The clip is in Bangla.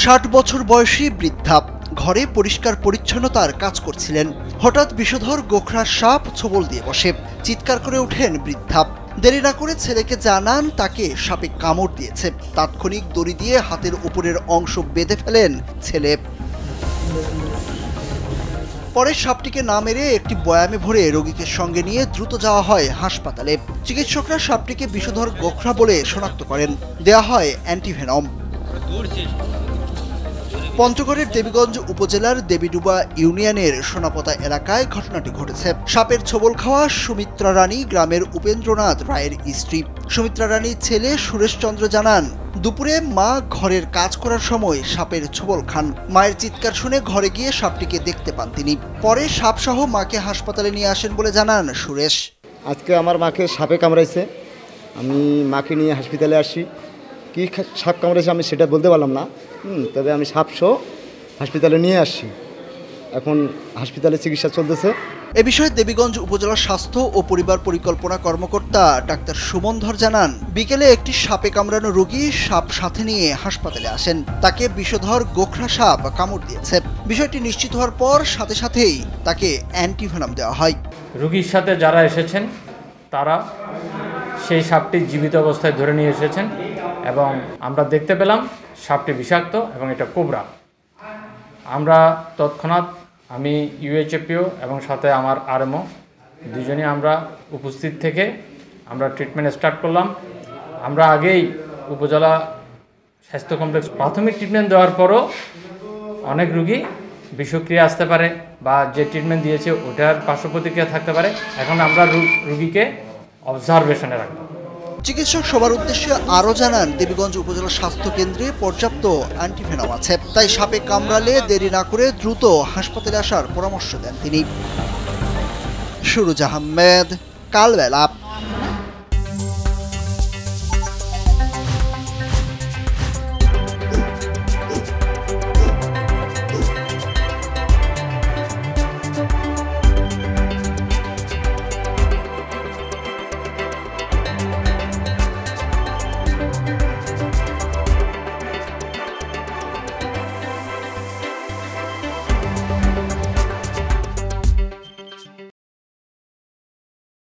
60 বছর বয়সী বৃদ্ধা ঘরে পরিষ্কার পরিচ্ছন্নতার কাজ করছিলেন। হঠাৎ বিষধর গোখরা সাপ ছোবল দিয়ে বসে। চিৎকার করে ওঠেন বৃদ্ধা। দেরি না করে ছেলেকে জানান তাকে সাপে কামড় দিয়েছে। তাৎক্ষণিক দড়ি দিয়ে হাতের উপরের অংশ বেঁধে ফেলেন ছেলে। পরে সাপটিকে না মেরে একটি বয়ামে ভরে রোগীকে সঙ্গে নিয়ে দ্রুত যাওয়া হয় হাসপাতালে। চিকিৎসকরা সাপটিকে বিষধর গোখরা বলে শনাক্ত করেন। দেয়া হয় অ্যান্টিভেনম। পঞ্চগড়ের দেবীগঞ্জ উপজেলার দেবীডুবা ইউনিয়নের সোনাপোতা এলাকায় ঘটনাটি ঘটেছে। সাপের ছোবল খাওয়া সুমিত্রা রানী গ্রামের উপেন্দ্রনাথ রায়ের স্ত্রী। সুমিত্রা রানীর ছেলে সুরেশচন্দ্র জানান, দুপুরে মা ঘরের কাজ করার সময় সাপের ছোবল খান। মায়ের চিৎকার শুনে ঘরে গিয়ে সাপটিকে দেখতে পান তিনি। পরে সাপসহ মাকে হাসপাতালে নিয়ে আসেন বলে জানান সুরেশ। আজকে আমার মাকে সাপে কামড়াইছে, আমি মাকে নিয়ে হসপিটালে আসি। কি সাপ কামড়াইছে আমি সেটা বলতে পারলাম না, তবে আমি সাপসহ হসপিটালে নিয়ে আসছি। এখন হসপিটালে চিকিৎসা চলতেছে। এ বিষয়ে দেবীগঞ্জ উপজেলা স্বাস্থ্য ও পরিবার পরিকল্পনা কর্মকর্তা ডাক্তার সুমন ধর জানান, বিকেলে একটি সাপে কামড়ানো রোগী সাপ সাথে নিয়ে হাসপাতালে আসেন। তাকে বিষধর গোখরা সাপ কামড় দিয়েছে। বিষয়টি নিশ্চিত হওয়ার পর সাথে সাথেই তাকে অ্যান্টিভেনম দেওয়া হয়। রোগীর সাথে যারা এসেছেন তারা সেই সাপটি জীবিত অবস্থায় ধরে নিয়ে এসেছেন এবং আমরা দেখতে পেলাম সাপটি বিষাক্ত এবং এটা কোবরা। আমরা তৎক্ষণাৎ আমি ইউএইচএপিও এবং সাথে আমার আরএমও দুজনে আমরা উপস্থিত থেকে আমরা ট্রিটমেন্ট স্টার্ট করলাম। আমরা আগেই উপজেলা স্বাস্থ্য কমপ্লেক্স প্রাথমিক ট্রিটমেন্ট দেওয়ার পরও অনেক রোগী বিষক্রিয়া আসতে পারে বা যে ট্রিটমেন্ট দিয়েছে ওটার পার্শ্ব প্রতিক্রিয়া থাকতে পারে। এখন আমরা রোগীকে অবজারভেশনে রাখব। চিকিৎসক সবার উদ্দেশ্যে আরও জানান, দেবীগঞ্জ উপজেলা স্বাস্থ্য কেন্দ্রে পর্যাপ্ত অ্যান্টিভেনম আছে। তাই সাপে কামড়ালে দেরি না করে দ্রুত হাসপাতালে আসার পরামর্শ দেন তিনি। সুরুজ আহমেদ, কালবেলা।